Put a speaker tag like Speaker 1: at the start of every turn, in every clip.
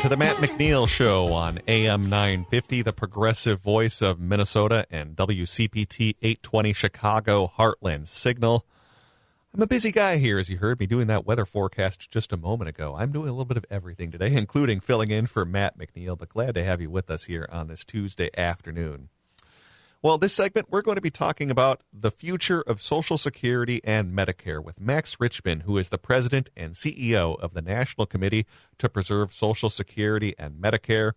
Speaker 1: to the Matt McNeil Show on AM 950, the progressive voice of Minnesota, and WCPT 820 Chicago Heartland Signal. I'm a busy guy here, as you heard me doing that weather forecast just a moment ago. I'm doing a little bit of everything today, including filling in for Matt McNeil, but glad to have you with us here on this Tuesday afternoon. Well, this segment, we're going to be talking about the future of Social Security and Medicare with Max Richtman, who is the president and CEO of the National Committee to Preserve Social Security and Medicare.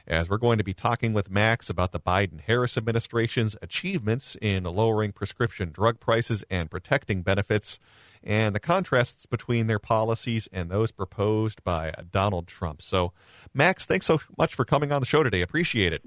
Speaker 1: As we're going to be talking with Max about the Biden-Harris administration's achievements in lowering prescription drug prices and protecting benefits, and the contrasts between their policies and those proposed by Donald Trump. So, Max, thanks so much for coming on the show today. Appreciate it.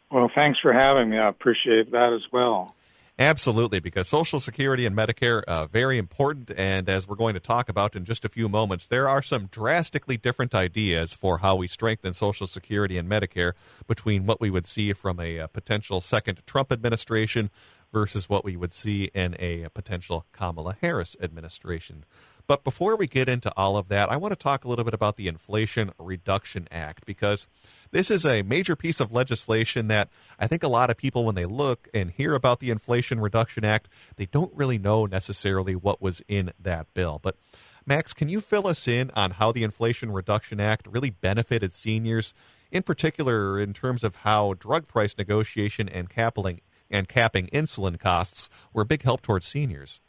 Speaker 2: Well, thanks for having me. I appreciate that as well.
Speaker 1: Absolutely, because Social Security and Medicare are very important, and as we're going to talk about in just a few moments, there are some drastically different ideas for how we strengthen Social Security and Medicare between what we would see from a potential second Trump administration versus what we would see in a potential Kamala Harris administration. But before we get into all of that, I want to talk a little bit about the Inflation Reduction Act, because this is a major piece of legislation that I think a lot of people, when they look and hear about the Inflation Reduction Act, they don't really know necessarily what was in that bill. But Max, can you fill us in on how the Inflation Reduction Act really benefited seniors, in particular in terms of how drug price negotiation and capping insulin costs were a big help towards seniors?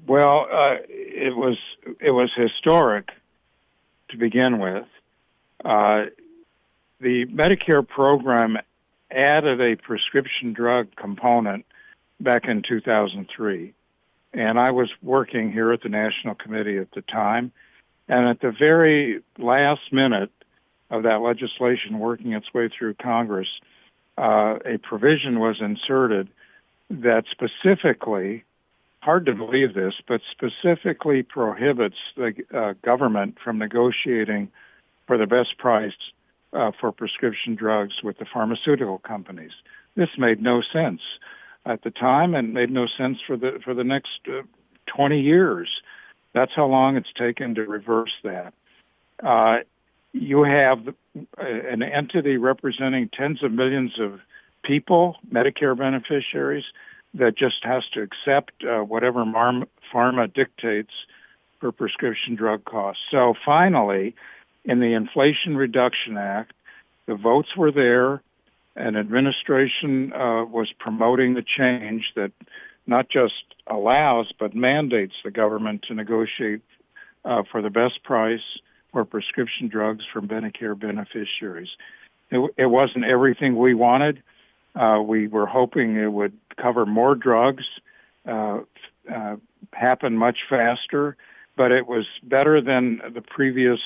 Speaker 2: Well, it was historic to begin with. The Medicare program added a prescription drug component back in 2003, and I was working here at the National Committee at the time, and at the very last minute of that legislation working its way through Congress, a provision was inserted that specifically, hard to believe this, but specifically prohibits the government from negotiating for the best price for prescription drugs with the pharmaceutical companies. This made no sense at the time, and made no sense for the next 20 years. That's how long it's taken to reverse that. You have an entity representing tens of millions of people, Medicare beneficiaries, that just has to accept whatever pharma dictates for prescription drug costs. So finally, in the Inflation Reduction Act, the votes were there, and administration was promoting the change that not just allows but mandates the government to negotiate for the best price for prescription drugs for Medicare beneficiaries. It wasn't everything we wanted. We were hoping it would cover more drugs, happen much faster, but it was better than the previous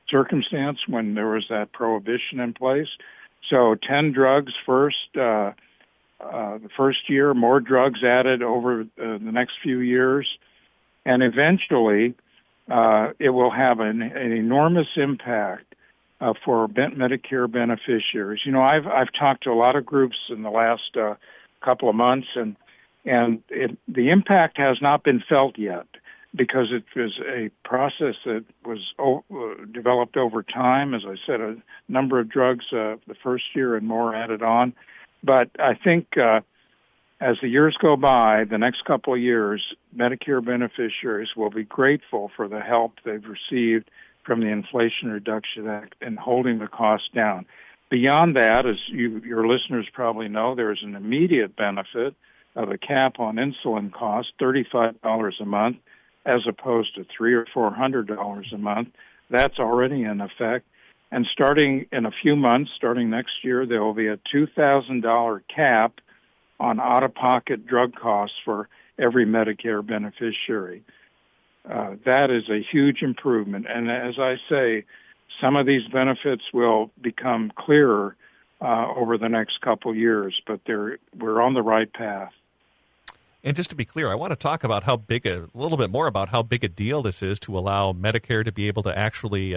Speaker 2: circumstance when there was that prohibition in place. So 10 drugs the first year, more drugs added over the next few years, and eventually it will have an enormous impact for Medicare beneficiaries. You know, I've talked to a lot of groups in the last couple of months, and the impact has not been felt yet because it was a process that was developed over time. As I said, a number of drugs the first year and more added on. But I think as the years go by, the next couple of years, Medicare beneficiaries will be grateful for the help they've received from the Inflation Reduction Act and holding the cost down. Beyond that, as your listeners probably know, there's an immediate benefit of a cap on insulin costs, $35 a month, as opposed to $300 or $400 a month. That's already in effect. And starting in a few months, starting next year, there will be a $2,000 cap on out-of-pocket drug costs for every Medicare beneficiary. That is a huge improvement. And as I say, some of these benefits will become clearer over the next couple years, but we're on the right path.
Speaker 1: And just to be clear, I want to talk about a little bit more about how big a deal this is to allow Medicare to be able to actually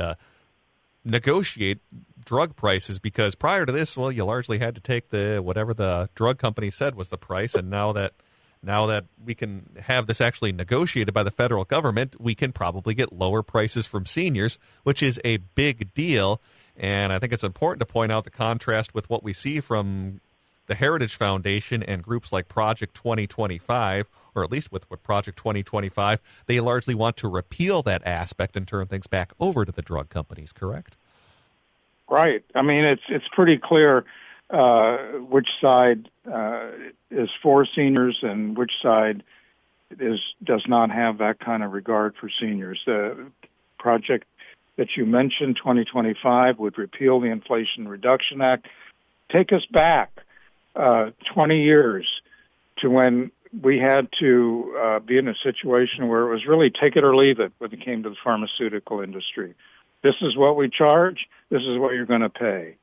Speaker 1: negotiate drug prices, because prior to this, well, you largely had to take whatever the drug company said was the price, and now that now that we can have this actually negotiated by the federal government, we can probably get lower prices from seniors, which is a big deal. And I think it's important to point out the contrast with what we see from the Heritage Foundation and groups like Project 2025, or at least with Project 2025, they largely want to repeal that aspect and turn things back over to the drug companies, correct?
Speaker 2: Right. I mean, it's pretty clear which side is for seniors and which side does not have that kind of regard for seniors. The project that you mentioned, 2025, would repeal the Inflation Reduction Act, take us back 20 years to when we had to be in a situation where it was really take it or leave it when it came to the pharmaceutical industry. This is what we charge. This is what you're going to pay.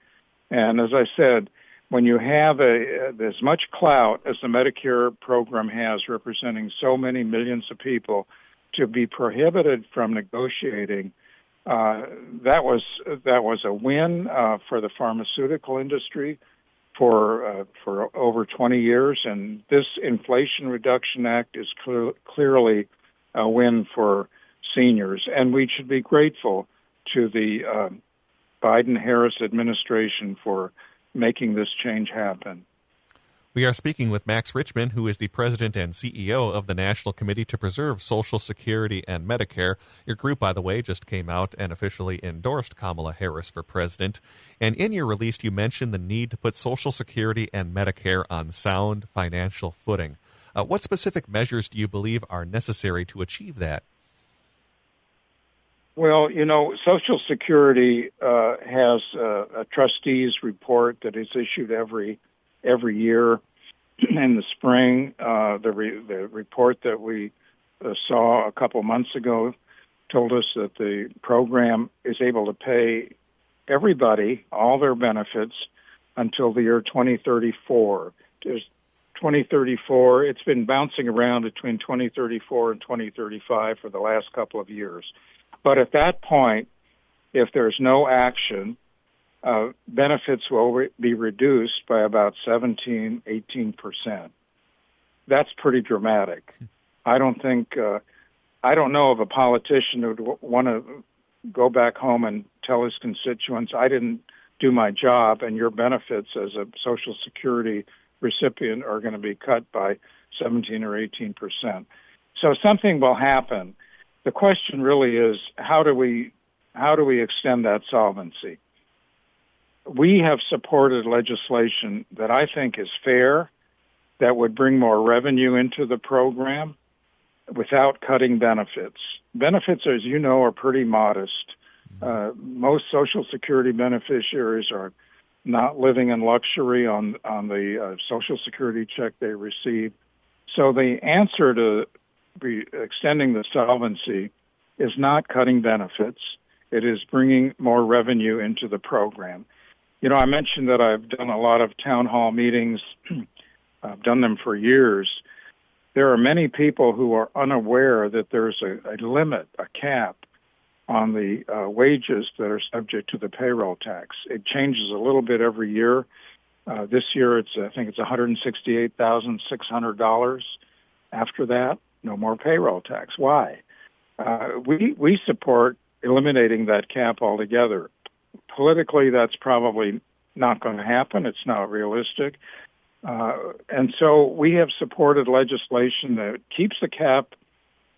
Speaker 2: And as I said, when you have as much clout as the Medicare program has, representing so many millions of people, to be prohibited from negotiating, that was a win for the pharmaceutical industry for over 20 years, and this Inflation Reduction Act is clearly a win for seniors, and we should be grateful to the Biden-Harris administration for making this change happen.
Speaker 1: We are speaking with Max Richtman, who is the president and CEO of the National Committee to Preserve Social Security and Medicare. Your group, by the way, just came out and officially endorsed Kamala Harris for president. And in your release, you mentioned the need to put Social Security and Medicare on sound financial footing. What specific measures do you believe are necessary to achieve that?
Speaker 2: Well, Social Security has a trustees report that is issued every year in the spring. The report that we saw a couple months ago told us that the program is able to pay everybody all their benefits until the year 2034. There's 2034. It's been bouncing around between 2034 and 2035 for the last couple of years. But at that point, if there's no action, benefits will be reduced by about 18%. That's pretty dramatic. I don't know of a politician who would want to go back home and tell his constituents, I didn't do my job and your benefits as a Social Security recipient are going to be cut by 17 or 18%. So something will happen. The question really is, how do we extend that solvency? We have supported legislation that I think is fair, that would bring more revenue into the program without cutting benefits. Benefits, as you know, are pretty modest. Most Social Security beneficiaries are not living in luxury on the Social Security check they receive. So the answer to extending the solvency is not cutting benefits. It is bringing more revenue into the program. I mentioned that I've done a lot of town hall meetings. I've done them for years. There are many people who are unaware that there's a limit, a cap, on the wages that are subject to the payroll tax. It changes a little bit every year. This year, I think it's $168,600. After that, no more payroll tax. Why? We support eliminating that cap altogether. Politically, that's probably not going to happen. It's not realistic. And so we have supported legislation that keeps the cap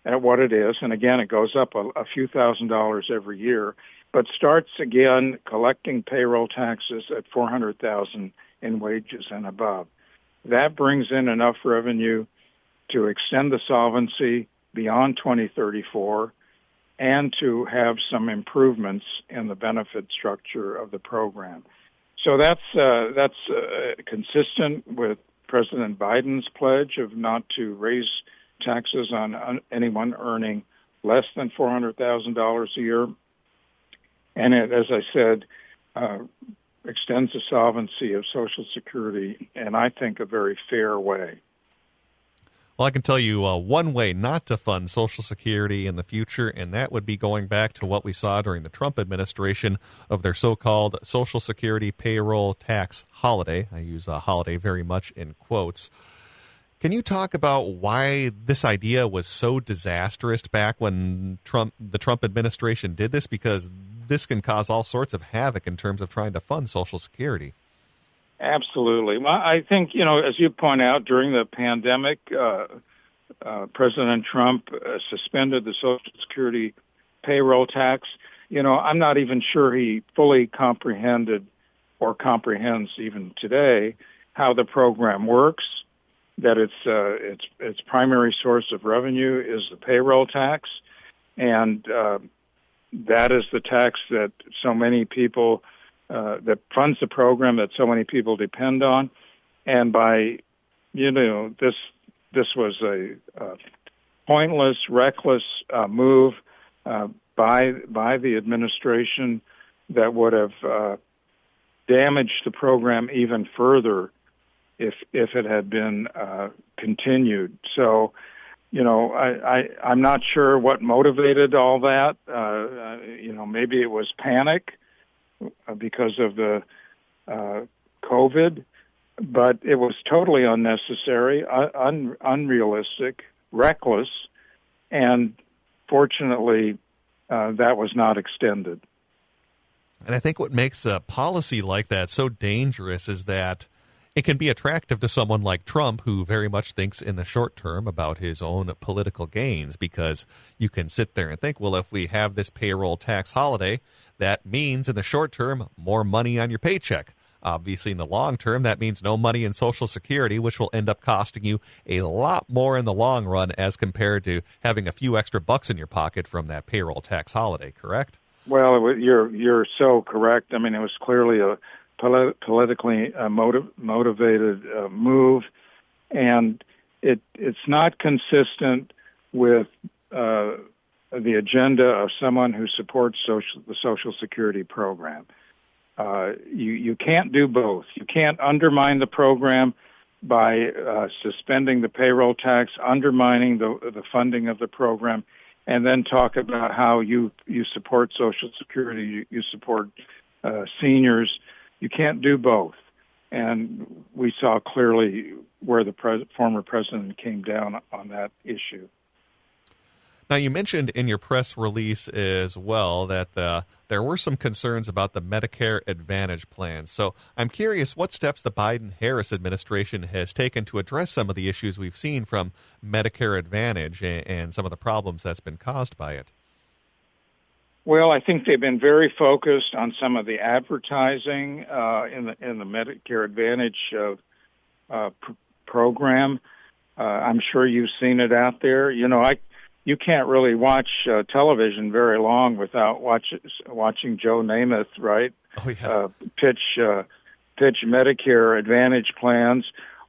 Speaker 2: at what it is. And again, it goes up a few $1,000s every year, but starts again collecting payroll taxes at $400,000 in wages and above. That brings in enough revenue to extend the solvency beyond 2034 and to have some improvements in the benefit structure of the program. So that's consistent with President Biden's pledge of not to raise taxes on anyone earning less than $400,000 a year. And it, as I said, extends the solvency of Social Security in, I think, a very fair way.
Speaker 1: Well, I can tell you one way not to fund Social Security in the future, and that would be going back to what we saw during the Trump administration of their so-called Social Security payroll tax holiday. I use holiday very much in quotes. Can you talk about why this idea was so disastrous back when the Trump administration did this? Because this can cause all sorts of havoc in terms of trying to fund Social Security.
Speaker 2: Absolutely. Well, I think, as you point out, during the pandemic, President Trump suspended the Social Security payroll tax. I'm not even sure he fully comprehended or comprehends even today how the program works, that its primary source of revenue is the payroll tax, and that is the tax that so many people that funds the program that so many people depend on. And by this was a pointless, reckless move by the administration that would have damaged the program even further if it had been continued. So, I'm not sure what motivated all that. Maybe it was panic because of the COVID, but it was totally unnecessary, unrealistic, reckless, and fortunately, that was not extended.
Speaker 1: And I think what makes a policy like that so dangerous is that it can be attractive to someone like Trump, who very much thinks in the short term about his own political gains, because you can sit there and think, well, if we have this payroll tax holiday, that means in the short term, more money on your paycheck. Obviously, in the long term, that means no money in Social Security, which will end up costing you a lot more in the long run as compared to having a few extra bucks in your pocket from that payroll tax holiday, correct?
Speaker 2: Well, you're so correct. I mean, it was clearly a politically motivated move, and it's not consistent with the agenda of someone who supports the Social Security program. You can't do both. You can't undermine the program by suspending the payroll tax, undermining the funding of the program, and then talk about how you support Social Security, you support seniors. You can't do both. And we saw clearly where the former president came down on that issue.
Speaker 1: Now, you mentioned in your press release as well that there were some concerns about the Medicare Advantage plan. So I'm curious what steps the Biden-Harris administration has taken to address some of the issues we've seen from Medicare Advantage and some of the problems that's been caused by it.
Speaker 2: Well, I think they've been very focused on some of the advertising in the Medicare Advantage program. I'm sure you've seen it out there. You can't really watch television very long without watching Joe Namath, right?
Speaker 1: Oh, yes.
Speaker 2: Pitch Medicare Advantage plans,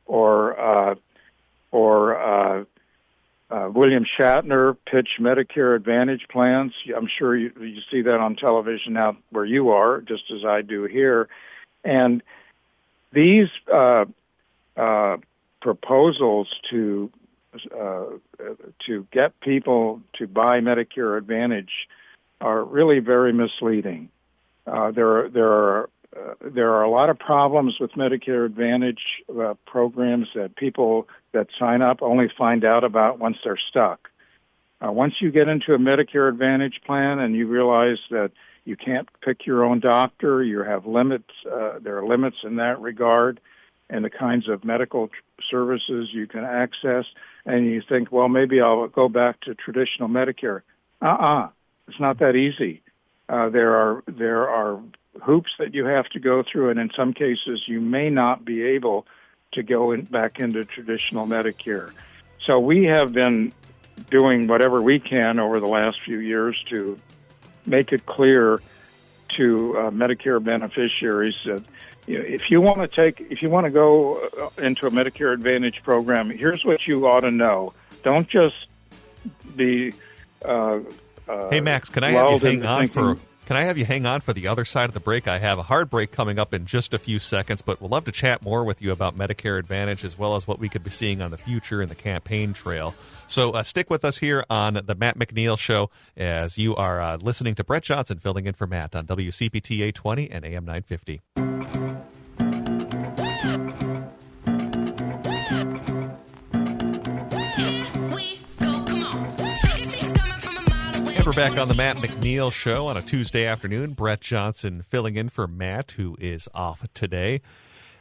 Speaker 2: or William Shatner pitch Medicare Advantage plans. I'm sure you see that on television out where you are, just as I do here. And these proposals to get people to buy Medicare Advantage are really very misleading. There are a lot of problems with Medicare Advantage programs that people that sign up only find out about once they're stuck. Once you get into a Medicare Advantage plan and you realize that you can't pick your own doctor, you have limits. There are limits in that regard, and the kinds of medical services you can access. And you think, well, maybe I'll go back to traditional Medicare. It's not that easy. There are hoops that you have to go through, and in some cases you may not be able to go back into traditional Medicare. So we have been doing whatever we can over the last few years to make it clear to Medicare beneficiaries that if you want to go into a Medicare Advantage program, here's what you ought to know. Don't just be.
Speaker 1: Hey Max, can I have you hang on for the other side of the break? I have a hard break coming up in just a few seconds, but we'd love to chat more with you about Medicare Advantage as well as what we could be seeing on the future in the campaign trail. So stick with us here on the Matt McNeil Show as you are listening to Brett Johnson filling in for Matt on WCPT 820 and AM 950. And we're back on the Matt McNeil Show on a Tuesday afternoon. Brett Johnson filling in for Matt, who is off today.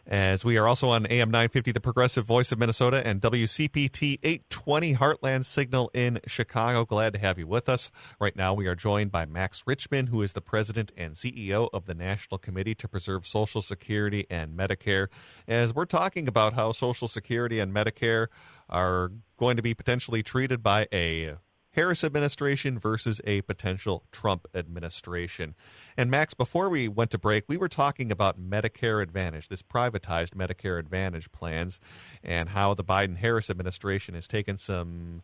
Speaker 1: As we are also on AM 950, the Progressive Voice of Minnesota, and WCPT 820 Heartland Signal in Chicago. Glad to have you with us. Right now we are joined by Max Richtman, who is the president and CEO of the National Committee to Preserve Social Security and Medicare, as we're talking about how Social Security and Medicare are going to be potentially treated by a Harris administration versus a potential Trump administration. And Max, before we went to break, we were talking about Medicare Advantage, this privatized Medicare Advantage plans, and how the Biden-Harris administration has taken some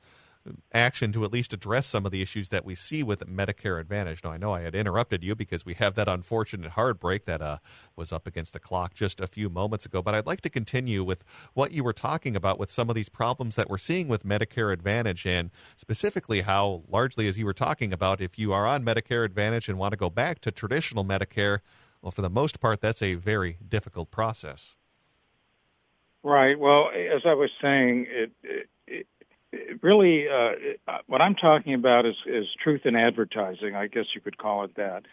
Speaker 1: action to at least address some of the issues that we see with Medicare Advantage. Now, I know I had interrupted you because we have that unfortunate hard break that was up against the clock just a few moments ago, but I'd like to continue with what you were talking about with some of these problems that we're seeing with Medicare Advantage, and specifically how, largely as you were talking about, if you are on Medicare Advantage and want to go back to traditional Medicare, well, for the most part, that's a very difficult process.
Speaker 2: Right. Well, as I was saying, really, what I'm talking about is truth in advertising. I guess you could call it that.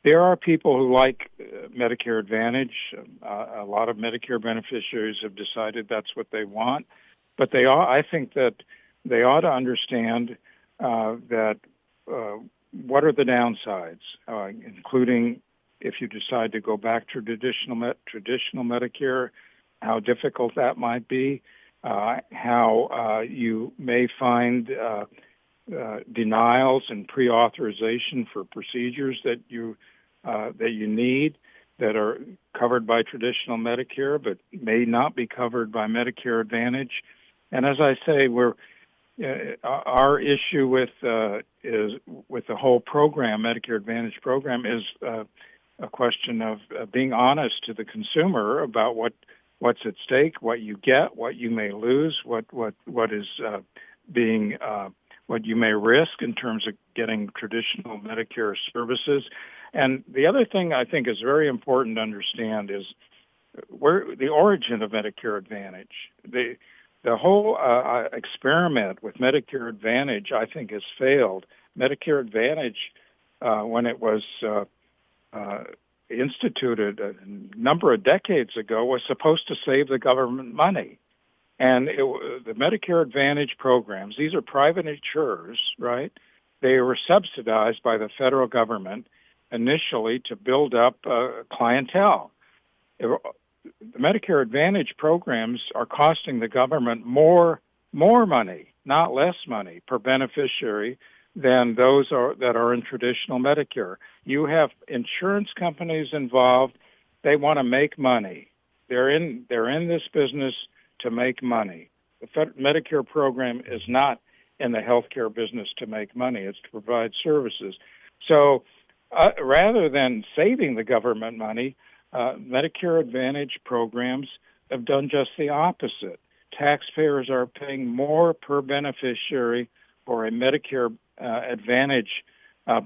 Speaker 2: There are people who like Medicare Advantage. A lot of Medicare beneficiaries have decided that's what they want, but I think that they ought to understand that what are the downsides, including if you decide to go back to traditional Medicare, how difficult that might be. How you may find denials and pre-authorization for procedures that you need that are covered by traditional Medicare but may not be covered by Medicare Advantage. And as I say, our issue with the whole program, Medicare Advantage program, is a question of being honest to the consumer about what's at stake, what you get, what you may lose, what is what you may risk in terms of getting traditional Medicare services. And the other thing I think is very important to understand is where the origin of Medicare Advantage. The whole experiment with Medicare Advantage, I think, has failed. Medicare Advantage, when it was instituted a number of decades ago, was supposed to save the government money. And the Medicare Advantage programs, these are private insurers, right? They were subsidized by the federal government initially to build up clientele. The Medicare Advantage programs are costing the government more money, not less money, per beneficiary than those that are in traditional Medicare. You have insurance companies involved. They want to make money. They're in this business to make money. The Medicare program is not in the healthcare business to make money. It's to provide services. So rather than saving the government money, Medicare Advantage programs have done just the opposite. Taxpayers are paying more per beneficiary for a Medicare Advantage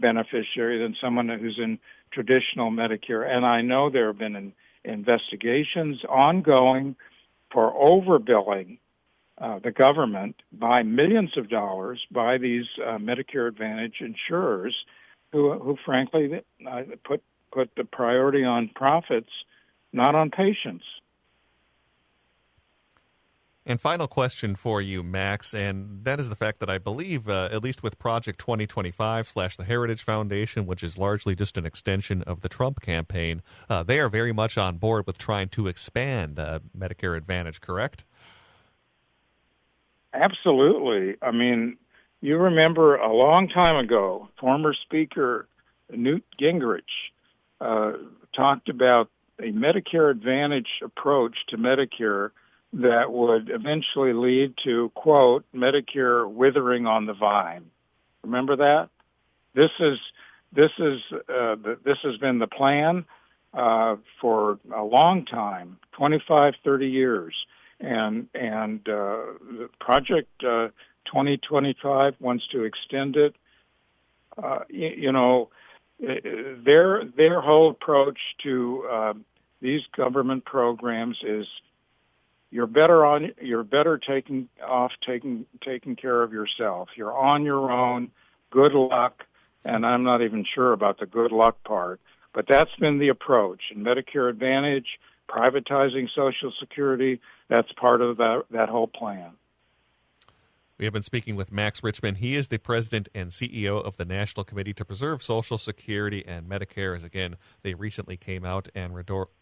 Speaker 2: beneficiary than someone who's in traditional Medicare. And I know there have been investigations ongoing for overbilling the government by millions of dollars by these Medicare Advantage insurers who frankly put the priority on profits, not on patients.
Speaker 1: And final question for you, Max, and that is the fact that I believe, at least with Project 2025 / the Heritage Foundation, which is largely just an extension of the Trump campaign, they are very much on board with trying to expand Medicare Advantage, correct?
Speaker 2: Absolutely. I mean, you remember a long time ago, former Speaker Newt Gingrich talked about a Medicare Advantage approach to Medicare that would eventually lead to, quote, Medicare withering on the vine. Remember that? This has been the plan for a long time, 25, 30 years. And Project 2025 wants to extend it. Their whole approach to these government programs is you're better taking care of yourself. You're on your own. good luck, and I'm not even sure about the good luck part, but that's been the approach. And Medicare Advantage, privatizing Social Security, that's part of that whole plan.
Speaker 1: We have been speaking with Max Richtman. He is the president and CEO of the National Committee to Preserve Social Security and Medicare. As again, they recently came out and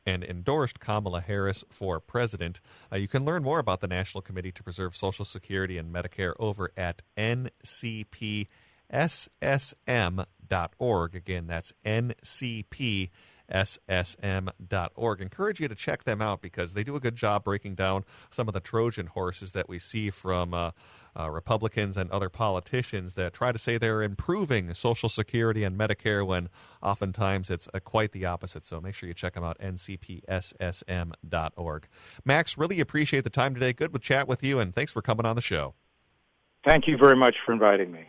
Speaker 1: endorsed Kamala Harris for president. You can learn more about the National Committee to Preserve Social Security and Medicare over at ncpssm.org. Again, that's ncpssm.org. Encourage you to check them out because they do a good job breaking down some of the Trojan horses that we see from Republicans and other politicians that try to say they're improving Social Security and Medicare when oftentimes it's quite the opposite. So make sure you check them out, ncpssm.org. Max, really appreciate the time today. Good to chat with you, and thanks for coming on the show.
Speaker 2: Thank you very much for inviting me.